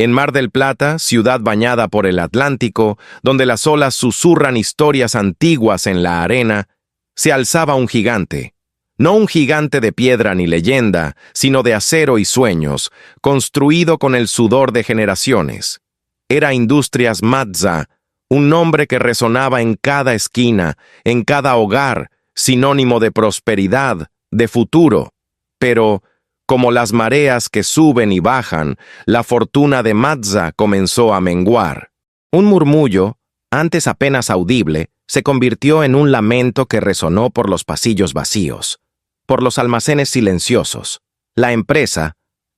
En Mar del Plata, ciudad bañada por el Atlántico, donde las olas susurran historias antiguas en la arena, se alzaba un gigante. No un gigante de piedra ni leyenda, sino de acero y sueños, construido con el sudor de generaciones. Era Industrias Mazza, un nombre que resonaba en cada esquina, en cada hogar, sinónimo de prosperidad, de futuro. Pero, como las mareas que suben y bajan, la fortuna de Mazza comenzó a menguar. Un murmullo, antes apenas audible, se convirtió en un lamento que resonó por los pasillos vacíos, por los almacenes silenciosos. La empresa,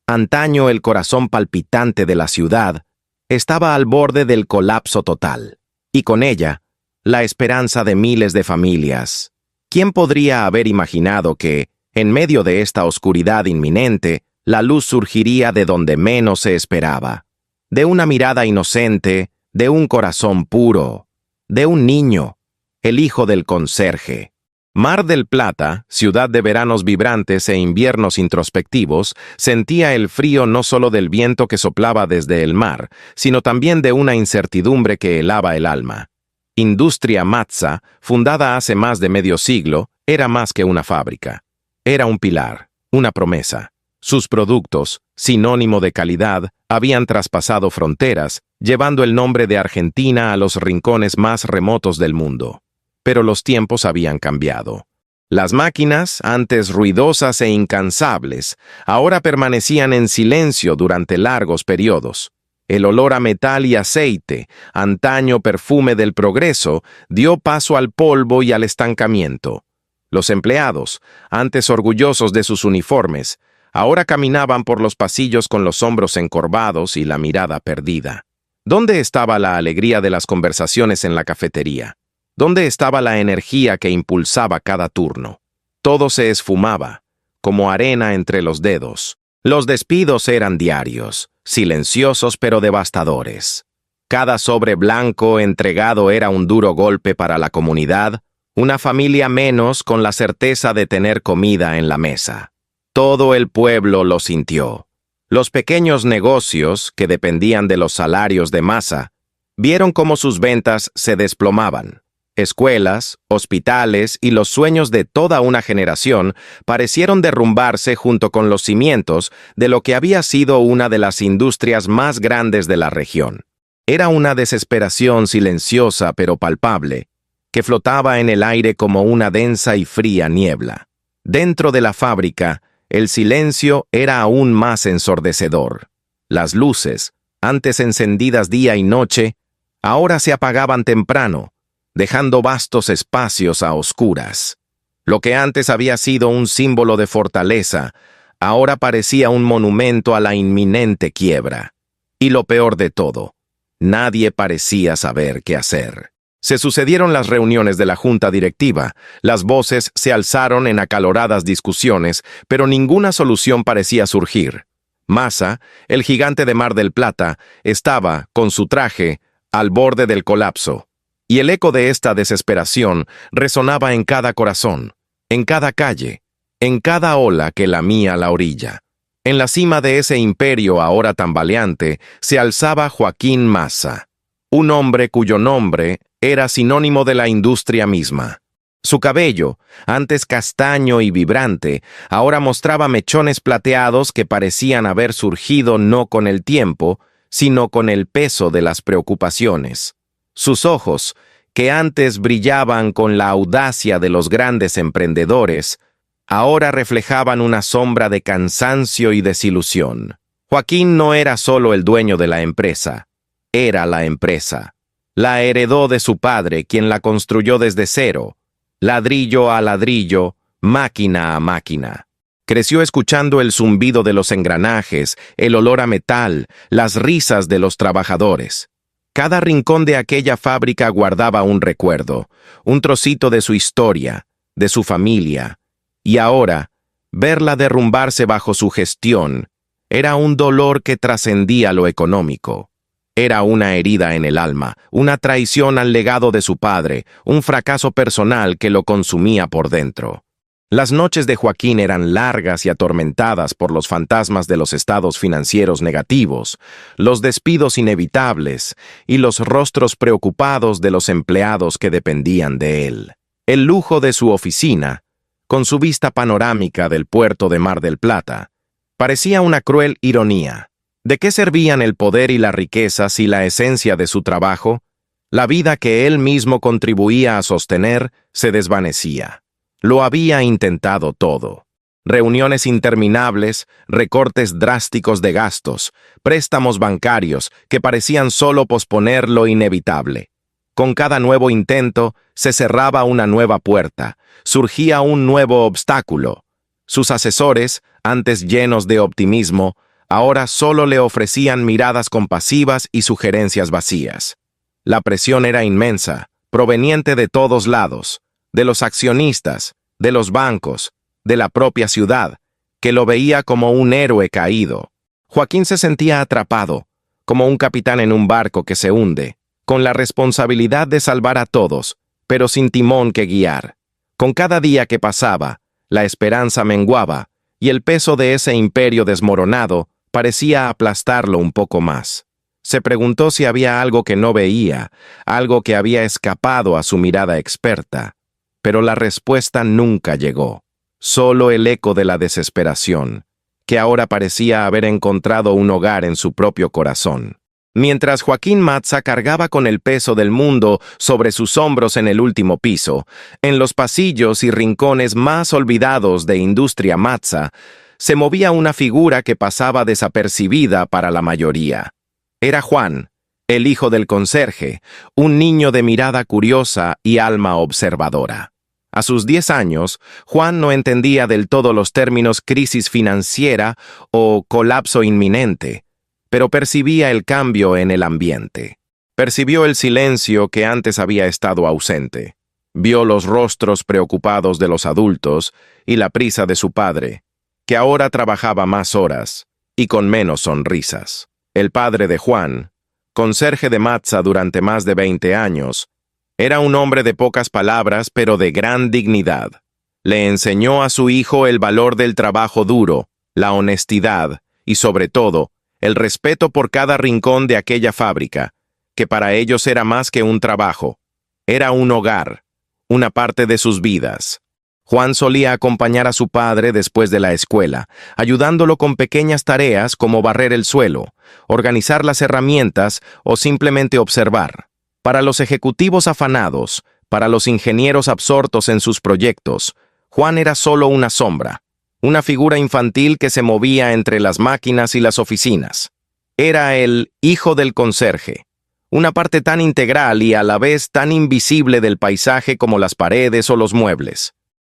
antaño el corazón palpitante de la ciudad, estaba al borde del colapso total, y con ella, la esperanza de miles de familias. ¿Quién podría haber imaginado que, en medio de esta oscuridad inminente, la luz surgiría de donde menos se esperaba? De una mirada inocente, de un corazón puro, de un niño, el hijo del conserje. Mar del Plata, ciudad de veranos vibrantes e inviernos introspectivos, sentía el frío no solo del viento que soplaba desde el mar, sino también de una incertidumbre que helaba el alma. Industria Mazza, fundada hace más de medio siglo, era más que una fábrica. Era un pilar, una promesa. Sus productos, sinónimo de calidad, habían traspasado fronteras, llevando el nombre de Argentina a los rincones más remotos del mundo. Pero los tiempos habían cambiado. Las máquinas, antes ruidosas e incansables, ahora permanecían en silencio durante largos periodos. El olor a metal y aceite, antaño perfume del progreso, dio paso al polvo y al estancamiento. Los empleados, antes orgullosos de sus uniformes, ahora caminaban por los pasillos con los hombros encorvados y la mirada perdida. ¿Dónde estaba la alegría de las conversaciones en la cafetería? ¿Dónde estaba la energía que impulsaba cada turno? Todo se esfumaba, como arena entre los dedos. Los despidos eran diarios, silenciosos pero devastadores. Cada sobre blanco entregado era un duro golpe para la comunidad, una familia menos con la certeza de tener comida en la mesa. Todo el pueblo lo sintió. Los pequeños negocios, que dependían de los salarios de Mazza, vieron cómo sus ventas se desplomaban. Escuelas, hospitales y los sueños de toda una generación parecieron derrumbarse junto con los cimientos de lo que había sido una de las industrias más grandes de la región. Era una desesperación silenciosa pero palpable, que flotaba en el aire como una densa y fría niebla. Dentro de la fábrica, el silencio era aún más ensordecedor. Las luces, antes encendidas día y noche, ahora se apagaban temprano, dejando vastos espacios a oscuras. Lo que antes había sido un símbolo de fortaleza, ahora parecía un monumento a la inminente quiebra. Y lo peor de todo, nadie parecía saber qué hacer. Se sucedieron las reuniones de la junta directiva, las voces se alzaron en acaloradas discusiones, pero ninguna solución parecía surgir. Mazza, el gigante de Mar del Plata, estaba, con su traje, al borde del colapso. Y el eco de esta desesperación resonaba en cada corazón, en cada calle, en cada ola que lamía la orilla. En la cima de ese imperio ahora tambaleante se alzaba Joaquín Mazza, un hombre cuyo nombre era sinónimo de la industria misma. Su cabello, antes castaño y vibrante, ahora mostraba mechones plateados que parecían haber surgido no con el tiempo, sino con el peso de las preocupaciones. Sus ojos, que antes brillaban con la audacia de los grandes emprendedores, ahora reflejaban una sombra de cansancio y desilusión. Joaquín no era solo el dueño de la empresa, era la empresa. La heredó de su padre, quien la construyó desde cero, ladrillo a ladrillo, máquina a máquina. Creció escuchando el zumbido de los engranajes, el olor a metal, las risas de los trabajadores. Cada rincón de aquella fábrica guardaba un recuerdo, un trocito de su historia, de su familia. Y ahora, verla derrumbarse bajo su gestión, era un dolor que trascendía lo económico. Era una herida en el alma, una traición al legado de su padre, un fracaso personal que lo consumía por dentro. Las noches de Joaquín eran largas y atormentadas por los fantasmas de los estados financieros negativos, los despidos inevitables y los rostros preocupados de los empleados que dependían de él. El lujo de su oficina, con su vista panorámica del puerto de Mar del Plata, parecía una cruel ironía. ¿De qué servían el poder y la riqueza si la esencia de su trabajo, la vida que él mismo contribuía a sostener, se desvanecía? Lo había intentado todo. Reuniones interminables, recortes drásticos de gastos, préstamos bancarios que parecían solo posponer lo inevitable. Con cada nuevo intento se cerraba una nueva puerta, surgía un nuevo obstáculo. Sus asesores, antes llenos de optimismo, ahora solo le ofrecían miradas compasivas y sugerencias vacías. La presión era inmensa, proveniente de todos lados, de los accionistas, de los bancos, de la propia ciudad, que lo veía como un héroe caído. Joaquín se sentía atrapado, como un capitán en un barco que se hunde, con la responsabilidad de salvar a todos, pero sin timón que guiar. Con cada día que pasaba, la esperanza menguaba, y el peso de ese imperio desmoronado parecía aplastarlo un poco más. Se preguntó si había algo que no veía, algo que había escapado a su mirada experta, pero la respuesta nunca llegó. Solo el eco de la desesperación, que ahora parecía haber encontrado un hogar en su propio corazón. Mientras Joaquín Mazza cargaba con el peso del mundo sobre sus hombros en el último piso, en los pasillos y rincones más olvidados de Industria Mazza, se movía una figura que pasaba desapercibida para la mayoría. Era Juan, el hijo del conserje, un niño de mirada curiosa y alma observadora. A sus 10 años, Juan no entendía del todo los términos crisis financiera o colapso inminente, pero percibía el cambio en el ambiente. Percibió el silencio que antes había estado ausente. Vio los rostros preocupados de los adultos y la prisa de su padre, que ahora trabajaba más horas y con menos sonrisas. El padre de Juan, conserje de Mazza durante más de 20 años, era un hombre de pocas palabras pero de gran dignidad. Le enseñó a su hijo el valor del trabajo duro, la honestidad y, sobre todo, el respeto por cada rincón de aquella fábrica, que para ellos era más que un trabajo, era un hogar, una parte de sus vidas. Juan solía acompañar a su padre después de la escuela, ayudándolo con pequeñas tareas como barrer el suelo, organizar las herramientas o simplemente observar. Para los ejecutivos afanados, para los ingenieros absortos en sus proyectos, Juan era solo una sombra, una figura infantil que se movía entre las máquinas y las oficinas. Era el hijo del conserje, una parte tan integral y a la vez tan invisible del paisaje como las paredes o los muebles.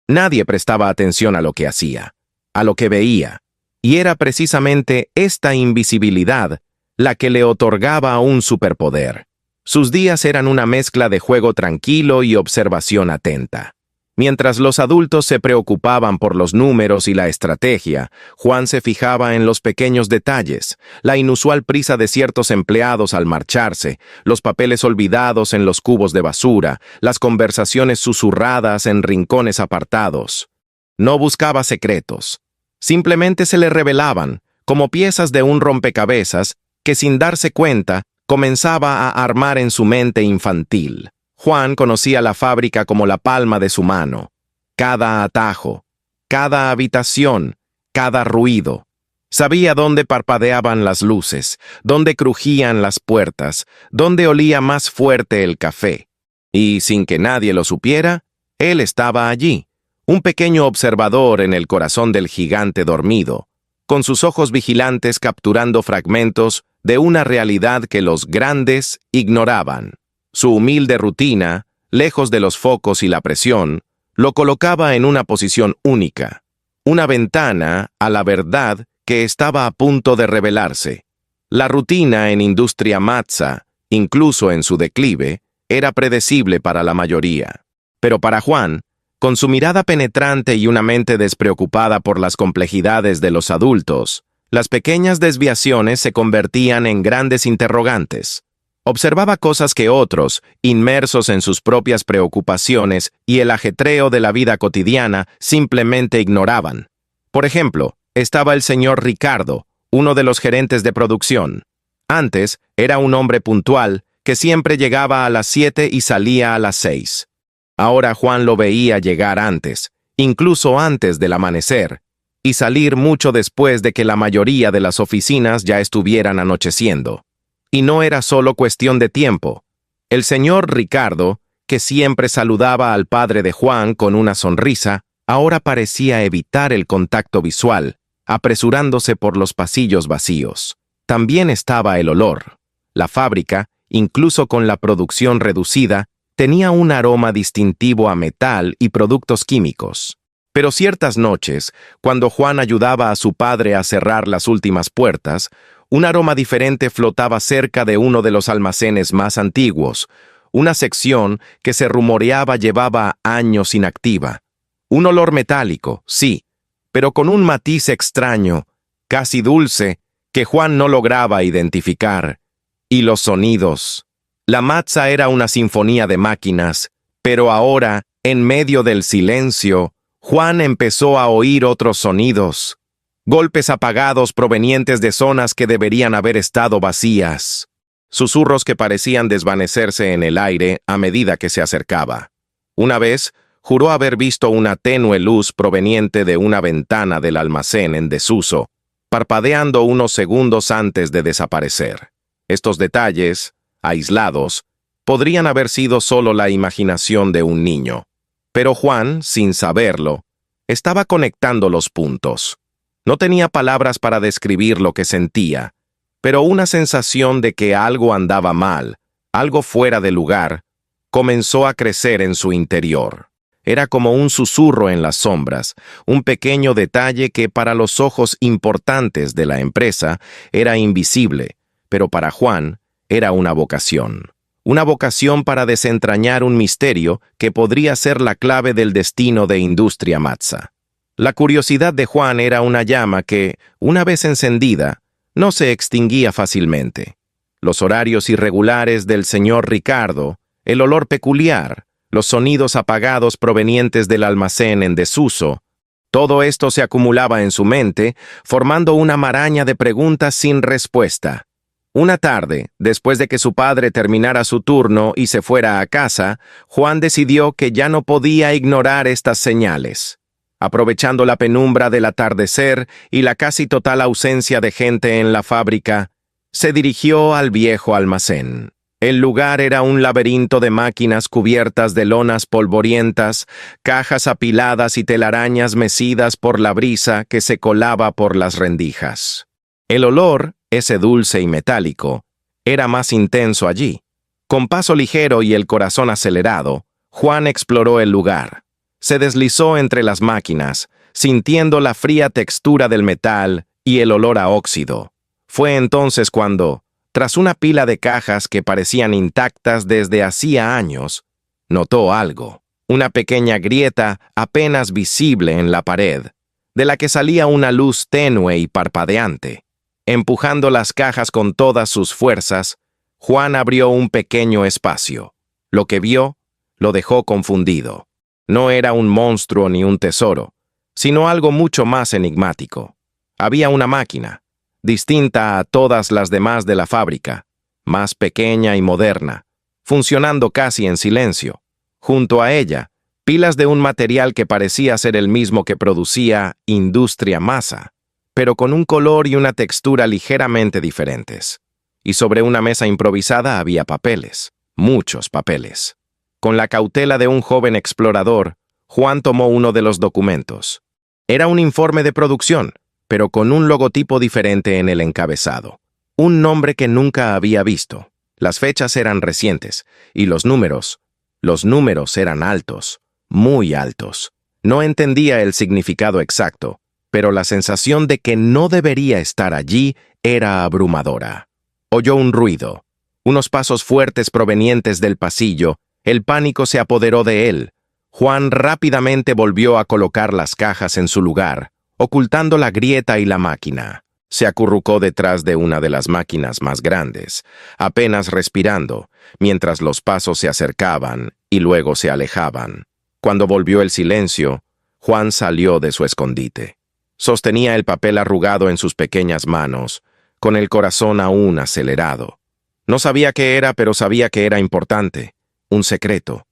Nadie prestaba atención a lo que hacía, a lo que veía, y era precisamente esta invisibilidad la que le otorgaba un superpoder. Sus días eran una mezcla de juego tranquilo y observación atenta. Mientras los adultos se preocupaban por los números y la estrategia, Juan se fijaba en los pequeños detalles, la inusual prisa de ciertos empleados al marcharse, los papeles olvidados en los cubos de basura, las conversaciones susurradas en rincones apartados. No buscaba secretos. Simplemente se le revelaban, como piezas de un rompecabezas que sin darse cuenta comenzaba a armar en su mente infantil. Juan conocía la fábrica como la palma de su mano. Cada atajo, cada habitación, cada ruido. Sabía dónde parpadeaban las luces, dónde crujían las puertas, dónde olía más fuerte el café. Y sin que nadie lo supiera, él estaba allí, un pequeño observador en el corazón del gigante dormido, con sus ojos vigilantes capturando fragmentos de una realidad que los grandes ignoraban. Su humilde rutina, lejos de los focos y la presión, lo colocaba en una posición única, una ventana a la verdad que estaba a punto de revelarse. La rutina en Industria Mazza, incluso en su declive, era predecible para la mayoría. Pero para Juan, con su mirada penetrante y una mente despreocupada por las complejidades de los adultos, las pequeñas desviaciones se convertían en grandes interrogantes. Observaba cosas que otros, inmersos en sus propias preocupaciones y el ajetreo de la vida cotidiana, simplemente ignoraban. Por ejemplo, estaba el señor Ricardo, uno de los gerentes de producción. Antes, era un hombre puntual, que siempre llegaba a las 7 y salía a las 6. Ahora Juan lo veía llegar antes, incluso antes del amanecer, y salir mucho después de que la mayoría de las oficinas ya estuvieran anocheciendo. Y no era solo cuestión de tiempo. El señor Ricardo, que siempre saludaba al padre de Juan con una sonrisa, ahora parecía evitar el contacto visual, apresurándose por los pasillos vacíos. También estaba el olor. La fábrica, incluso con la producción reducida, tenía un aroma distintivo a metal y productos químicos. Pero ciertas noches, cuando Juan ayudaba a su padre a cerrar las últimas puertas, un aroma diferente flotaba cerca de uno de los almacenes más antiguos, una sección que se rumoreaba llevaba años inactiva. Un olor metálico, sí, pero con un matiz extraño, casi dulce, que Juan no lograba identificar. Y los sonidos. La Matza era una sinfonía de máquinas, pero ahora, en medio del silencio, Juan empezó a oír otros sonidos. Golpes apagados provenientes de zonas que deberían haber estado vacías. Susurros que parecían desvanecerse en el aire a medida que se acercaba. Una vez, juró haber visto una tenue luz proveniente de una ventana del almacén en desuso, parpadeando unos segundos antes de desaparecer. Estos detalles, aislados, podrían haber sido solo la imaginación de un niño. Pero Juan, sin saberlo, estaba conectando los puntos. No tenía palabras para describir lo que sentía, pero una sensación de que algo andaba mal, algo fuera de lugar, comenzó a crecer en su interior. Era como un susurro en las sombras, un pequeño detalle que para los ojos importantes de la empresa era invisible, pero para Juan era una vocación. Una vocación para desentrañar un misterio que podría ser la clave del destino de Industria Matza. La curiosidad de Juan era una llama que, una vez encendida, no se extinguía fácilmente. Los horarios irregulares del señor Ricardo, el olor peculiar, los sonidos apagados provenientes del almacén en desuso, todo esto se acumulaba en su mente, formando una maraña de preguntas sin respuesta. Una tarde, después de que su padre terminara su turno y se fuera a casa, Juan decidió que ya no podía ignorar estas señales. Aprovechando la penumbra del atardecer y la casi total ausencia de gente en la fábrica, se dirigió al viejo almacén. El lugar era un laberinto de máquinas cubiertas de lonas polvorientas, cajas apiladas y telarañas mecidas por la brisa que se colaba por las rendijas. El olor, ese dulce y metálico, era más intenso allí. Con paso ligero y el corazón acelerado, Juan exploró el lugar. Se deslizó entre las máquinas, sintiendo la fría textura del metal y el olor a óxido. Fue entonces cuando, tras una pila de cajas que parecían intactas desde hacía años, notó algo, una pequeña grieta apenas visible en la pared, de la que salía una luz tenue y parpadeante. Empujando las cajas con todas sus fuerzas, Juan abrió un pequeño espacio. Lo que vio lo dejó confundido. No era un monstruo ni un tesoro, sino algo mucho más enigmático. Había una máquina, distinta a todas las demás de la fábrica, más pequeña y moderna, funcionando casi en silencio. Junto a ella, pilas de un material que parecía ser el mismo que producía Industria Matza, pero con un color y una textura ligeramente diferentes. Y sobre una mesa improvisada había papeles, muchos papeles. Con la cautela de un joven explorador, Juan tomó uno de los documentos. Era un informe de producción, pero con un logotipo diferente en el encabezado. Un nombre que nunca había visto. Las fechas eran recientes, y los números eran altos, muy altos. No entendía el significado exacto, pero la sensación de que no debería estar allí era abrumadora. Oyó un ruido, unos pasos fuertes provenientes del pasillo. El pánico se apoderó de él. Juan rápidamente volvió a colocar las cajas en su lugar, ocultando la grieta y la máquina. Se acurrucó detrás de una de las máquinas más grandes, apenas respirando, mientras los pasos se acercaban y luego se alejaban. Cuando volvió el silencio, Juan salió de su escondite. Sostenía el papel arrugado en sus pequeñas manos, con el corazón aún acelerado. No sabía qué era, pero sabía que era importante. Un secreto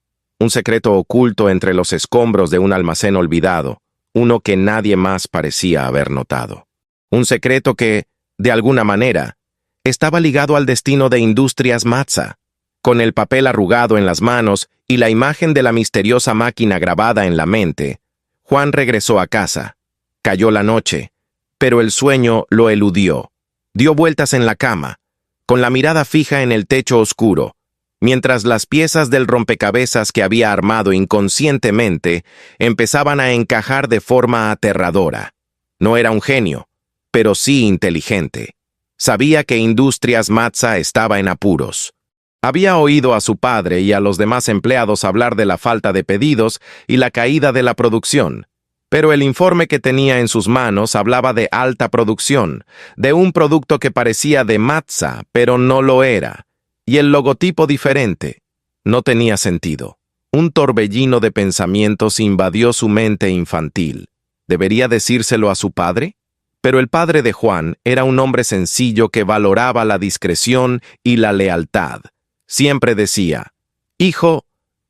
oculto entre los escombros de un almacén olvidado, uno que nadie más parecía haber notado. Un secreto que, de alguna manera, estaba ligado al destino de Industrias Matza. Con el papel arrugado en las manos y la imagen de la misteriosa máquina grabada en la mente, Juan regresó a casa. Cayó la noche, pero el sueño lo eludió. Dio vueltas en la cama, con la mirada fija en el techo oscuro, mientras las piezas del rompecabezas que había armado inconscientemente empezaban a encajar de forma aterradora. No era un genio, pero sí inteligente. Sabía que Industrias Matza estaba en apuros. Había oído a su padre y a los demás empleados hablar de la falta de pedidos y la caída de la producción, pero el informe que tenía en sus manos hablaba de alta producción, de un producto que parecía de Matza, pero no lo era, y el logotipo diferente. No tenía sentido. Un torbellino de pensamientos invadió su mente infantil. ¿Debería decírselo a su padre? Pero el padre de Juan era un hombre sencillo que valoraba la discreción y la lealtad. Siempre decía: «Hijo,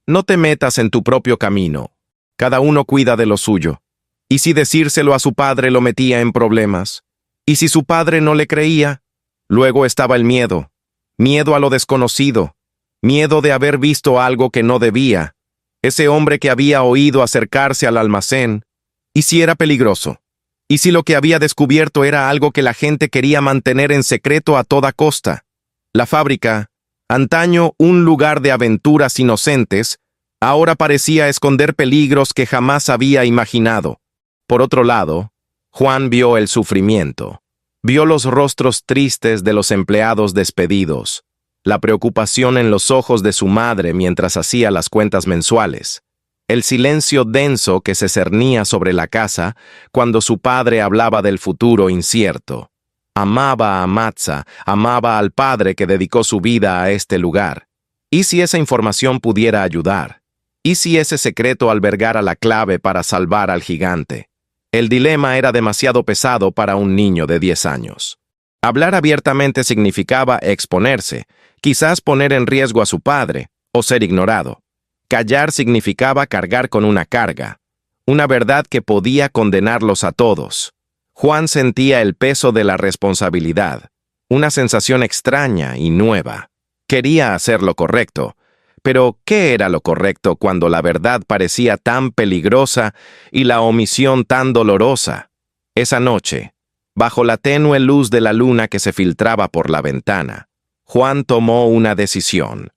no te metas en tu propio camino. Cada uno cuida de lo suyo». ¿Y si decírselo a su padre lo metía en problemas? ¿Y si su padre no le creía? Luego estaba el miedo. Miedo a lo desconocido. Miedo de haber visto algo que no debía. Ese hombre que había oído acercarse al almacén. ¿Y si era peligroso? ¿Y si lo que había descubierto era algo que la gente quería mantener en secreto a toda costa? La fábrica, antaño un lugar de aventuras inocentes, ahora parecía esconder peligros que jamás había imaginado. Por otro lado, Juan vio el sufrimiento. Vio los rostros tristes de los empleados despedidos, la preocupación en los ojos de su madre mientras hacía las cuentas mensuales, el silencio denso que se cernía sobre la casa cuando su padre hablaba del futuro incierto. Amaba a Matza, amaba al padre que dedicó su vida a este lugar. ¿Y si esa información pudiera ayudar? ¿Y si ese secreto albergara la clave para salvar al gigante? El dilema era demasiado pesado para un niño de 10 años. Hablar abiertamente significaba exponerse, quizás poner en riesgo a su padre, o ser ignorado. Callar significaba cargar con una carga, una verdad que podía condenarlos a todos. Juan sentía el peso de la responsabilidad, una sensación extraña y nueva. Quería hacer lo correcto, pero ¿qué era lo correcto cuando la verdad parecía tan peligrosa y la omisión tan dolorosa? Esa noche, bajo la tenue luz de la luna que se filtraba por la ventana, Juan tomó una decisión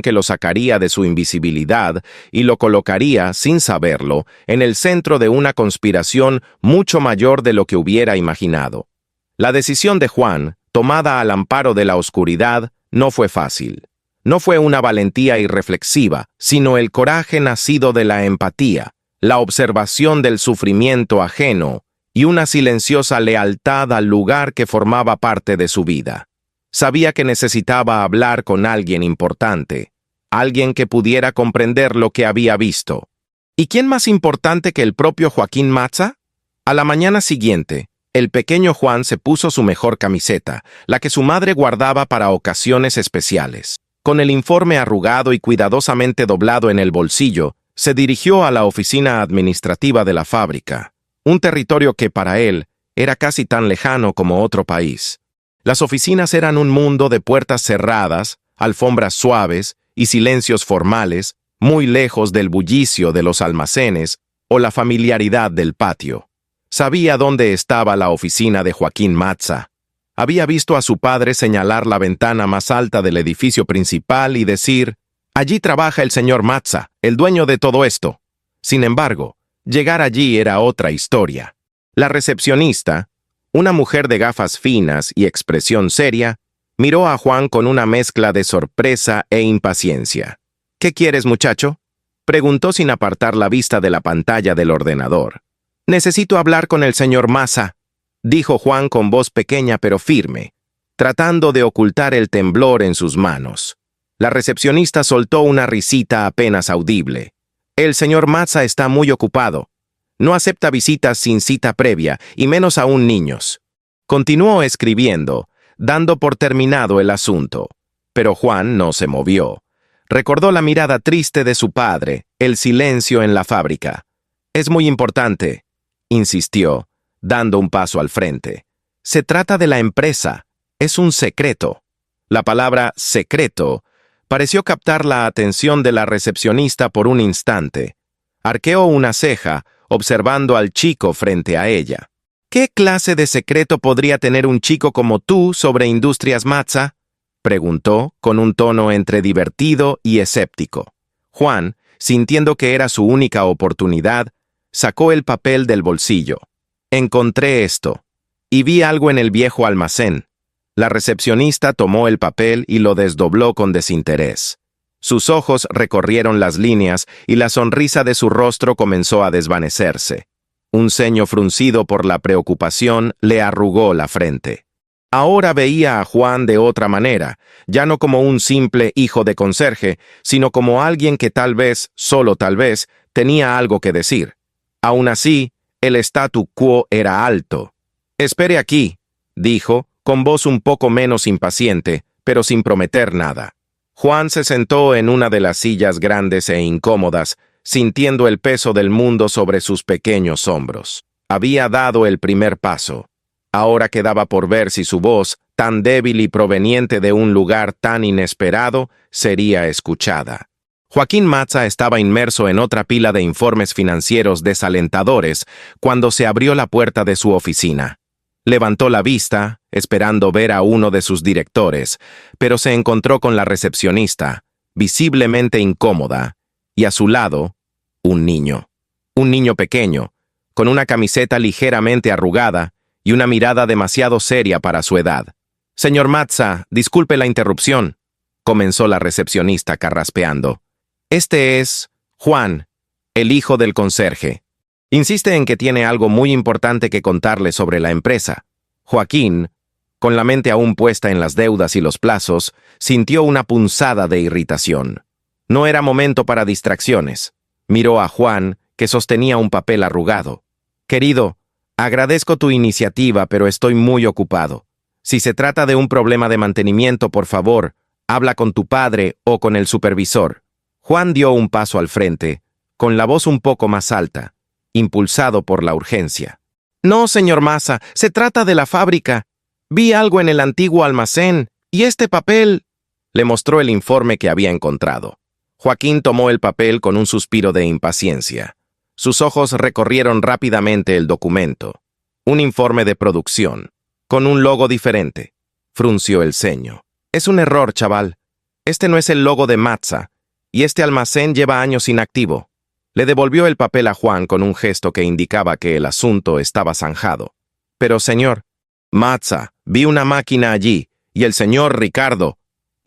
que lo sacaría de su invisibilidad y lo colocaría, sin saberlo, en el centro de una conspiración mucho mayor de lo que hubiera imaginado. La decisión de Juan, tomada al amparo de la oscuridad, no fue fácil. No fue una valentía irreflexiva, sino el coraje nacido de la empatía, la observación del sufrimiento ajeno y una silenciosa lealtad al lugar que formaba parte de su vida. Sabía que necesitaba hablar con alguien importante, alguien que pudiera comprender lo que había visto. ¿Y quién más importante que el propio Joaquín Matza? A la mañana siguiente, el pequeño Juan se puso su mejor camiseta, la que su madre guardaba para ocasiones especiales. Con el informe arrugado y cuidadosamente doblado en el bolsillo, se dirigió a la oficina administrativa de la fábrica, un territorio que para él era casi tan lejano como otro país. Las oficinas eran un mundo de puertas cerradas, alfombras suaves y silencios formales, muy lejos del bullicio de los almacenes o la familiaridad del patio. Sabía dónde estaba la oficina de Joaquín Matza. Había visto a su padre señalar la ventana más alta del edificio principal y decir: «Allí trabaja el señor Matza, el dueño de todo esto». Sin embargo, llegar allí era otra historia. La recepcionista, una mujer de gafas finas y expresión seria, miró a Juan con una mezcla de sorpresa e impaciencia. «¿Qué quieres, muchacho?», preguntó sin apartar la vista de la pantalla del ordenador. «Necesito hablar con el señor Matza». dijo Juan con voz pequeña pero firme, tratando de ocultar el temblor en sus manos. La recepcionista soltó una risita apenas audible. El señor Mazza está muy ocupado. No acepta visitas sin cita previa, y menos aún niños. Continuó escribiendo, dando por terminado el asunto. Pero Juan no se movió. Recordó la mirada triste de su padre, el silencio en la fábrica. Es muy importante, insistió, dando un paso al frente. Se trata de la empresa. Es un secreto. La palabra secreto pareció captar la atención de la recepcionista por un instante. Arqueó una ceja, observando al chico frente a ella. ¿Qué clase de secreto podría tener un chico como tú sobre Industrias Mazza?, preguntó, con un tono entre divertido y escéptico. Juan, sintiendo que era su única oportunidad, sacó el papel del bolsillo. Encontré esto, y vi algo en el viejo almacén. La recepcionista tomó el papel y lo desdobló con desinterés. Sus ojos recorrieron las líneas y la sonrisa de su rostro comenzó a desvanecerse. Un ceño fruncido por la preocupación le arrugó la frente. Ahora veía a Juan de otra manera, ya no como un simple hijo de conserje, sino como alguien que tal vez, solo tal vez, tenía algo que decir. Aún así, el statu quo era alto. «Espere aquí», dijo, con voz un poco menos impaciente, pero sin prometer nada. Juan se sentó en una de las sillas grandes e incómodas, sintiendo el peso del mundo sobre sus pequeños hombros. Había dado el primer paso. Ahora quedaba por ver si su voz, tan débil y proveniente de un lugar tan inesperado, sería escuchada. Joaquín Mazza estaba inmerso en otra pila de informes financieros desalentadores cuando se abrió la puerta de su oficina. Levantó la vista, esperando ver a uno de sus directores, pero se encontró con la recepcionista, visiblemente incómoda, y a su lado, un niño pequeño, con una camiseta ligeramente arrugada y una mirada demasiado seria para su edad. «Señor Mazza, disculpe la interrupción», comenzó la recepcionista carraspeando. «Este es Juan, el hijo del conserje. Insiste en que tiene algo muy importante que contarle sobre la empresa». Joaquín, con la mente aún puesta en las deudas y los plazos, sintió una punzada de irritación. No era momento para distracciones. Miró a Juan, que sostenía un papel arrugado. «Querido, agradezco tu iniciativa, pero estoy muy ocupado. Si se trata de un problema de mantenimiento, por favor, habla con tu padre o con el supervisor». Juan dio un paso al frente, con la voz un poco más alta, impulsado por la urgencia. «No, señor Mazza, se trata de la fábrica. Vi algo en el antiguo almacén, y este papel...» Le mostró el informe que había encontrado. Joaquín tomó el papel con un suspiro de impaciencia. Sus ojos recorrieron rápidamente el documento. Un informe de producción, con un logo diferente. Frunció el ceño. «Es un error, chaval. Este no es el logo de Mazza, y este almacén lleva años inactivo». Le devolvió el papel a Juan con un gesto que indicaba que el asunto estaba zanjado. «Pero, señor Mazza, vi una máquina allí, y el señor Ricardo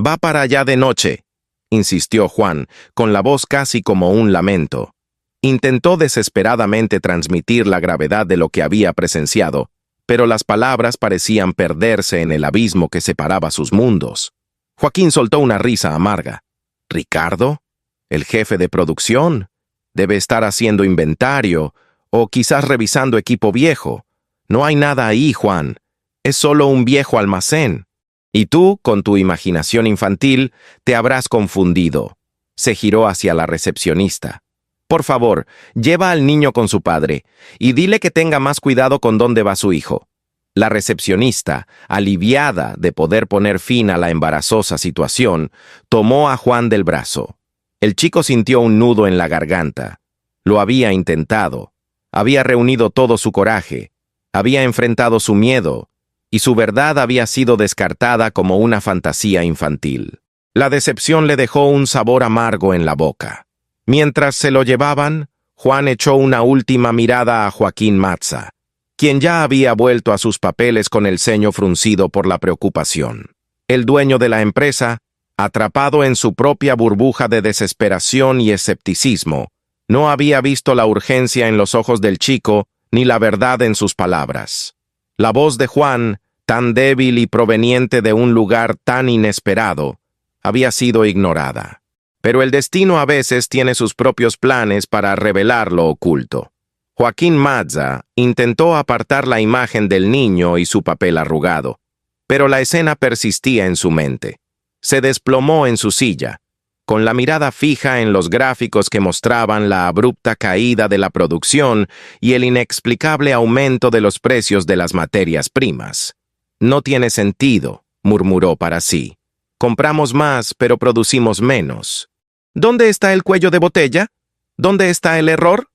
va para allá de noche», insistió Juan, con la voz casi como un lamento. Intentó desesperadamente transmitir la gravedad de lo que había presenciado, pero las palabras parecían perderse en el abismo que separaba sus mundos. Joaquín soltó una risa amarga. «¿Ricardo? ¿El jefe de producción? Debe estar haciendo inventario, o quizás revisando equipo viejo. No hay nada ahí, Juan. Es solo un viejo almacén. Y tú, con tu imaginación infantil, te habrás confundido». Se giró hacia la recepcionista. «Por favor, lleva al niño con su padre, y dile que tenga más cuidado con dónde va su hijo». La recepcionista, aliviada de poder poner fin a la embarazosa situación, tomó a Juan del brazo. El chico sintió un nudo en la garganta. Lo había intentado. Había reunido todo su coraje. Había enfrentado su miedo, y su verdad había sido descartada como una fantasía infantil. La decepción le dejó un sabor amargo en la boca. Mientras se lo llevaban, Juan echó una última mirada a Joaquín Mazza, quien ya había vuelto a sus papeles con el ceño fruncido por la preocupación. El dueño de la empresa, atrapado en su propia burbuja de desesperación y escepticismo, no había visto la urgencia en los ojos del chico ni la verdad en sus palabras. La voz de Juan, tan débil y proveniente de un lugar tan inesperado, había sido ignorada. Pero el destino a veces tiene sus propios planes para revelar lo oculto. Joaquín Mazza intentó apartar la imagen del niño y su papel arrugado, pero la escena persistía en su mente. Se desplomó en su silla, con la mirada fija en los gráficos que mostraban la abrupta caída de la producción y el inexplicable aumento de los precios de las materias primas. «No tiene sentido», murmuró para sí. «Compramos más, pero producimos menos. ¿Dónde está el cuello de botella? ¿Dónde está el error?»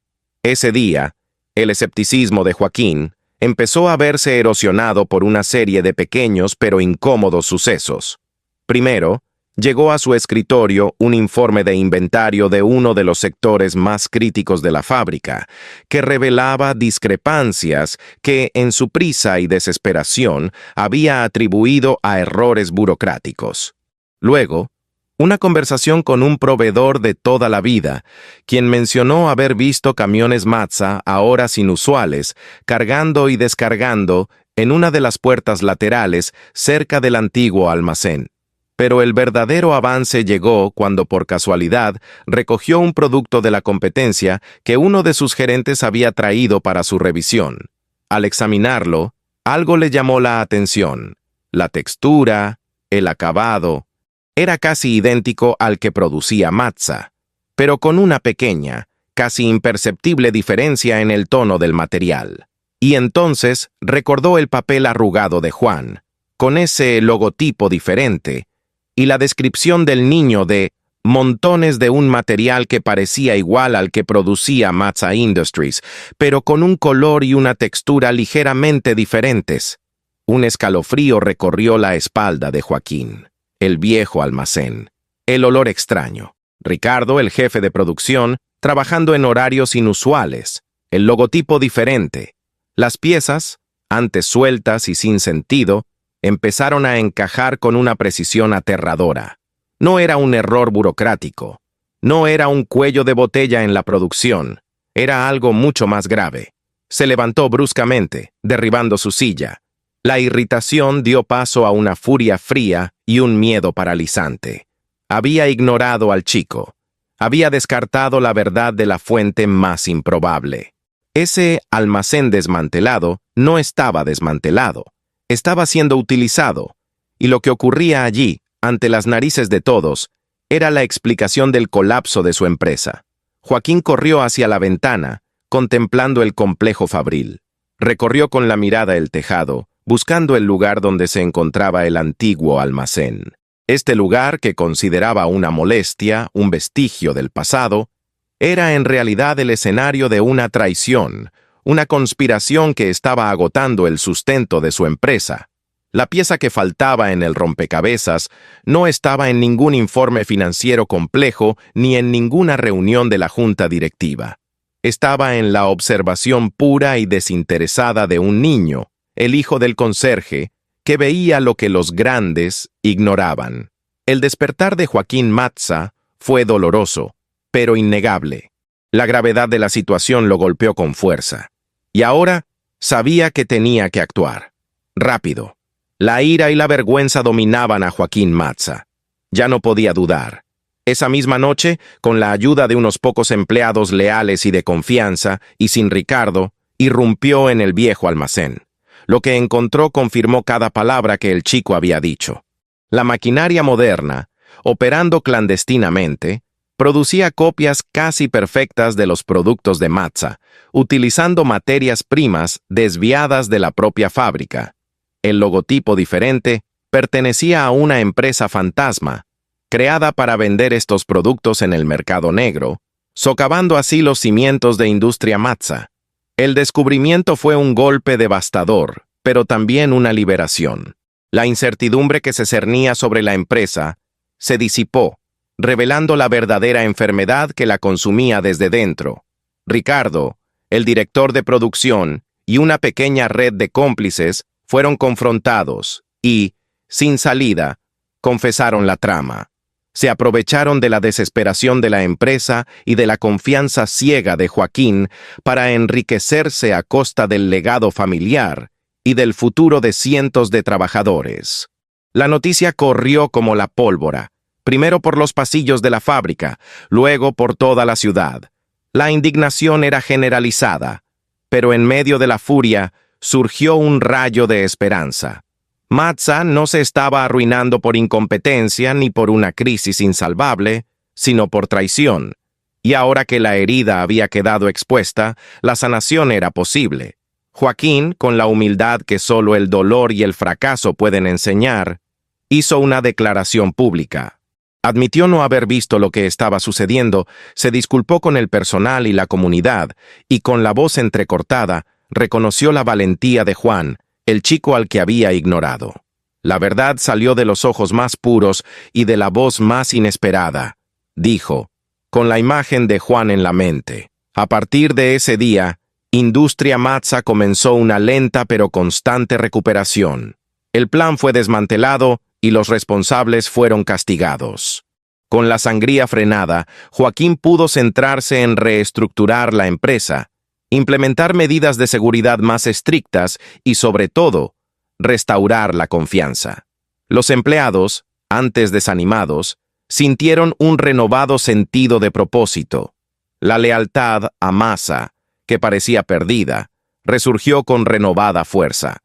Ese día, el escepticismo de Joaquín empezó a verse erosionado por una serie de pequeños pero incómodos sucesos. Primero, llegó a su escritorio un informe de inventario de uno de los sectores más críticos de la fábrica, que revelaba discrepancias que, en su prisa y desesperación, había atribuido a errores burocráticos. Luego, una conversación con un proveedor de toda la vida, quien mencionó haber visto camiones Mazza a horas inusuales, cargando y descargando en una de las puertas laterales cerca del antiguo almacén. Pero el verdadero avance llegó cuando por casualidad recogió un producto de la competencia que uno de sus gerentes había traído para su revisión. Al examinarlo, algo le llamó la atención: la textura, el acabado. Era casi idéntico al que producía Mazza, pero con una pequeña, casi imperceptible diferencia en el tono del material. Y entonces recordó el papel arrugado de Juan, con ese logotipo diferente, y la descripción del niño de montones de un material que parecía igual al que producía Mazza Industries, pero con un color y una textura ligeramente diferentes. Un escalofrío recorrió la espalda de Joaquín. El viejo almacén. El olor extraño. Ricardo, el jefe de producción, trabajando en horarios inusuales. El logotipo diferente. Las piezas, antes sueltas y sin sentido, empezaron a encajar con una precisión aterradora. No era un error burocrático. No era un cuello de botella en la producción. Era algo mucho más grave. Se levantó bruscamente, derribando su silla. La irritación dio paso a una furia fría y un miedo paralizante. Había ignorado al chico. Había descartado la verdad de la fuente más improbable. Ese almacén desmantelado no estaba desmantelado. Estaba siendo utilizado. Y lo que ocurría allí, ante las narices de todos, era la explicación del colapso de su empresa. Joaquín corrió hacia la ventana, contemplando el complejo fabril. Recorrió con la mirada el tejado, buscando el lugar donde se encontraba el antiguo almacén. Este lugar, que consideraba una molestia, un vestigio del pasado, era en realidad el escenario de una traición, una conspiración que estaba agotando el sustento de su empresa. La pieza que faltaba en el rompecabezas no estaba en ningún informe financiero complejo ni en ninguna reunión de la junta directiva. Estaba en la observación pura y desinteresada de un niño, el hijo del conserje, que veía lo que los grandes ignoraban. El despertar de Joaquín Mazza fue doloroso, pero innegable. La gravedad de la situación lo golpeó con fuerza. Y ahora sabía que tenía que actuar. Rápido. La ira y la vergüenza dominaban a Joaquín Mazza. Ya no podía dudar. Esa misma noche, con la ayuda de unos pocos empleados leales y de confianza, y sin Ricardo, irrumpió en el viejo almacén. Lo que encontró confirmó cada palabra que el chico había dicho. La maquinaria moderna, operando clandestinamente, producía copias casi perfectas de los productos de Mazza, utilizando materias primas desviadas de la propia fábrica. El logotipo diferente pertenecía a una empresa fantasma, creada para vender estos productos en el mercado negro, socavando así los cimientos de Industria Mazza. El descubrimiento fue un golpe devastador, pero también una liberación. La incertidumbre que se cernía sobre la empresa se disipó, revelando la verdadera enfermedad que la consumía desde dentro. Ricardo, el director de producción, y una pequeña red de cómplices fueron confrontados y, sin salida, confesaron la trama. Se aprovecharon de la desesperación de la empresa y de la confianza ciega de Joaquín para enriquecerse a costa del legado familiar y del futuro de cientos de trabajadores. La noticia corrió como la pólvora, primero por los pasillos de la fábrica, luego por toda la ciudad. La indignación era generalizada, pero en medio de la furia surgió un rayo de esperanza. Matza no se estaba arruinando por incompetencia ni por una crisis insalvable, sino por traición. Y ahora que la herida había quedado expuesta, la sanación era posible. Joaquín, con la humildad que solo el dolor y el fracaso pueden enseñar, hizo una declaración pública. Admitió no haber visto lo que estaba sucediendo, se disculpó con el personal y la comunidad, y con la voz entrecortada, reconoció la valentía de Juan, el chico al que había ignorado. La verdad salió de los ojos más puros y de la voz más inesperada. Dijo, con la imagen de Juan en la mente. A partir de ese día, Industria Matza comenzó una lenta pero constante recuperación. El plan fue desmantelado y los responsables fueron castigados. Con la sangría frenada, Joaquín pudo centrarse en reestructurar la empresa, implementar medidas de seguridad más estrictas y, sobre todo, restaurar la confianza. Los empleados, antes desanimados, sintieron un renovado sentido de propósito. La lealtad a Matza, que parecía perdida, resurgió con renovada fuerza.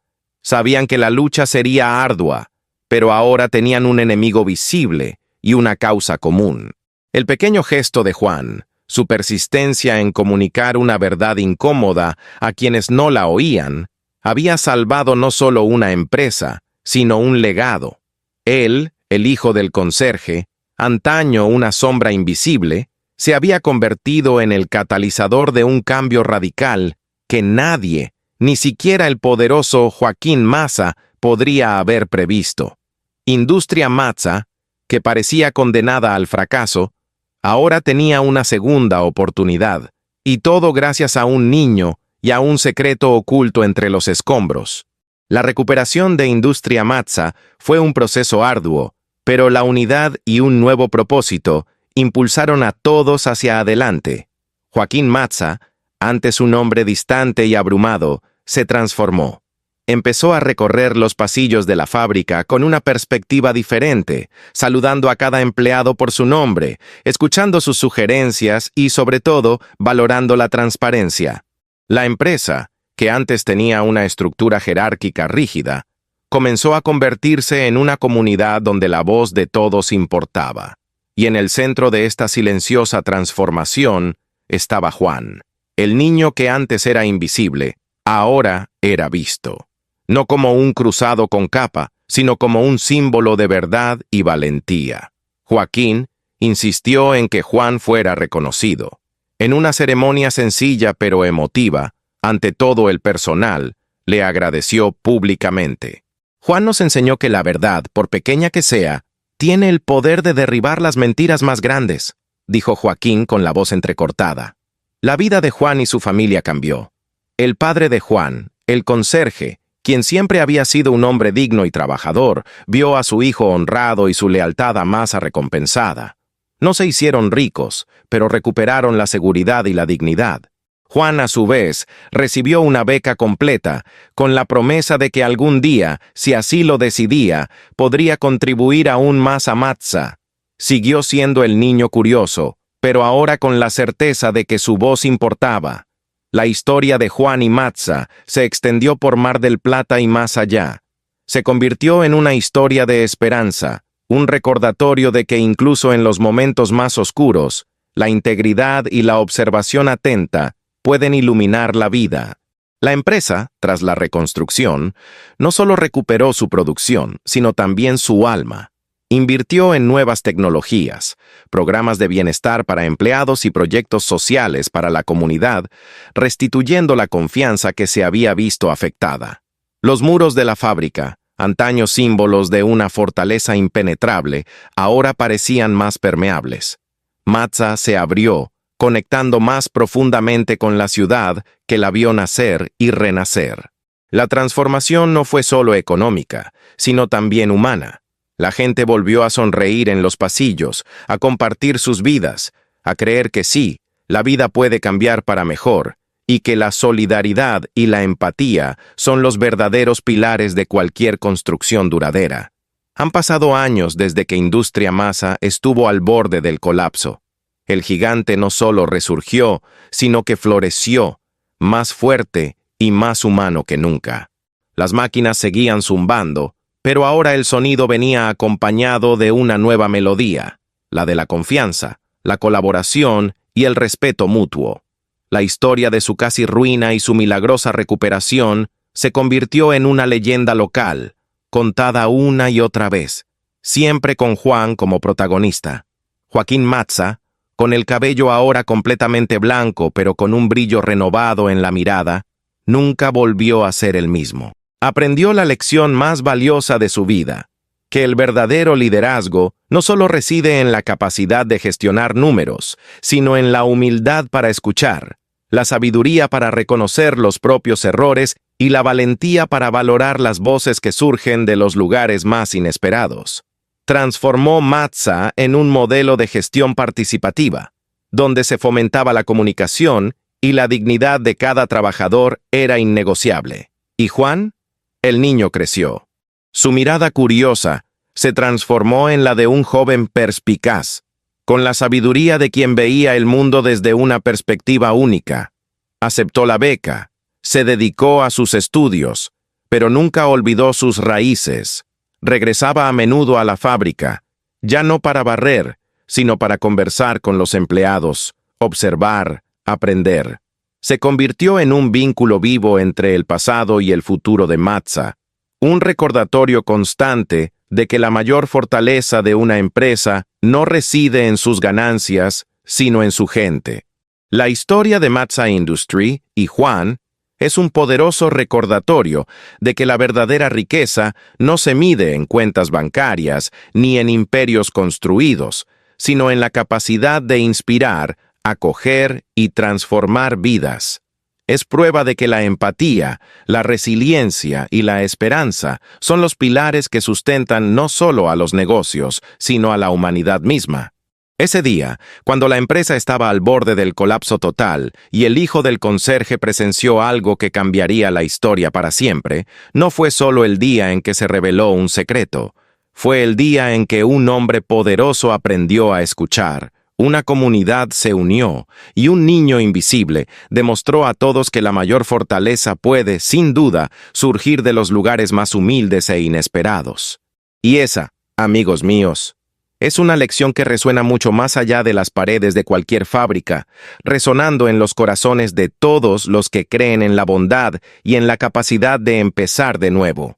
Sabían que la lucha sería ardua, pero ahora tenían un enemigo visible y una causa común. El pequeño gesto de Juan, su persistencia en comunicar una verdad incómoda a quienes no la oían, había salvado no solo una empresa, sino un legado. Él, el hijo del conserje, antaño una sombra invisible, se había convertido en el catalizador de un cambio radical que nadie, ni siquiera el poderoso Joaquín Matza, podría haber previsto. Industria Matza, que parecía condenada al fracaso, ahora tenía una segunda oportunidad, y todo gracias a un niño y a un secreto oculto entre los escombros. La recuperación de Industria Matza fue un proceso arduo, pero la unidad y un nuevo propósito impulsaron a todos hacia adelante. Joaquín Matza, antes un hombre distante y abrumado, se transformó. Empezó a recorrer los pasillos de la fábrica con una perspectiva diferente, saludando a cada empleado por su nombre, escuchando sus sugerencias y, sobre todo, valorando la transparencia. La empresa, que antes tenía una estructura jerárquica rígida, comenzó a convertirse en una comunidad donde la voz de todos importaba. Y en el centro de esta silenciosa transformación estaba Juan, el niño que antes era invisible, ahora era visto. No como un cruzado con capa, sino como un símbolo de verdad y valentía. Joaquín insistió en que Juan fuera reconocido. En una ceremonia sencilla pero emotiva, ante todo el personal, le agradeció públicamente. Juan nos enseñó que la verdad, por pequeña que sea, tiene el poder de derribar las mentiras más grandes, dijo Joaquín con la voz entrecortada. La vida de Juan y su familia cambió. El padre de Juan, el conserje, quien siempre había sido un hombre digno y trabajador, vio a su hijo honrado y su lealtad a Matza recompensada. No se hicieron ricos, pero recuperaron la seguridad y la dignidad. Juan, a su vez, recibió una beca completa, con la promesa de que algún día, si así lo decidía, podría contribuir aún más a Matza. Siguió siendo el niño curioso, pero ahora con la certeza de que su voz importaba. La historia de Juan y Matza se extendió por Mar del Plata y más allá. Se convirtió en una historia de esperanza, un recordatorio de que incluso en los momentos más oscuros, la integridad y la observación atenta pueden iluminar la vida. La empresa, tras la reconstrucción, no solo recuperó su producción, sino también su alma. Invirtió en nuevas tecnologías, programas de bienestar para empleados y proyectos sociales para la comunidad, restituyendo la confianza que se había visto afectada. Los muros de la fábrica, antaño símbolos de una fortaleza impenetrable, ahora parecían más permeables. Matza se abrió, conectando más profundamente con la ciudad que la vio nacer y renacer. La transformación no fue solo económica, sino también humana. La gente volvió a sonreír en los pasillos, a compartir sus vidas, a creer que sí, la vida puede cambiar para mejor, y que la solidaridad y la empatía son los verdaderos pilares de cualquier construcción duradera. Han pasado años desde que Industria Masa estuvo al borde del colapso. El gigante no solo resurgió, sino que floreció, más fuerte y más humano que nunca. Las máquinas seguían zumbando, pero ahora el sonido venía acompañado de una nueva melodía, la de la confianza, la colaboración y el respeto mutuo. La historia de su casi ruina y su milagrosa recuperación se convirtió en una leyenda local, contada una y otra vez, siempre con Juan como protagonista. Joaquín Mazza, con el cabello ahora completamente blanco pero con un brillo renovado en la mirada, nunca volvió a ser el mismo. Aprendió la lección más valiosa de su vida, que el verdadero liderazgo no solo reside en la capacidad de gestionar números, sino en la humildad para escuchar, la sabiduría para reconocer los propios errores y la valentía para valorar las voces que surgen de los lugares más inesperados. Transformó Mazza en un modelo de gestión participativa, donde se fomentaba la comunicación y la dignidad de cada trabajador era innegociable. ¿Y Juan? El niño creció. Su mirada curiosa se transformó en la de un joven perspicaz, con la sabiduría de quien veía el mundo desde una perspectiva única. Aceptó la beca, se dedicó a sus estudios, pero nunca olvidó sus raíces. Regresaba a menudo a la fábrica, ya no para barrer, sino para conversar con los empleados, observar, aprender. Se convirtió en un vínculo vivo entre el pasado y el futuro de Mazza, un recordatorio constante de que la mayor fortaleza de una empresa no reside en sus ganancias, sino en su gente. La historia de Mazza Industry y Juan es un poderoso recordatorio de que la verdadera riqueza no se mide en cuentas bancarias ni en imperios construidos, sino en la capacidad de inspirar, acoger y transformar vidas. Es prueba de que la empatía, la resiliencia y la esperanza son los pilares que sustentan no solo a los negocios, sino a la humanidad misma. Ese día, cuando la empresa estaba al borde del colapso total y el hijo del conserje presenció algo que cambiaría la historia para siempre, no fue solo el día en que se reveló un secreto. Fue el día en que un hombre poderoso aprendió a escuchar, una comunidad se unió y un niño invisible demostró a todos que la mayor fortaleza puede, sin duda, surgir de los lugares más humildes e inesperados. Y esa, amigos míos, es una lección que resuena mucho más allá de las paredes de cualquier fábrica, resonando en los corazones de todos los que creen en la bondad y en la capacidad de empezar de nuevo.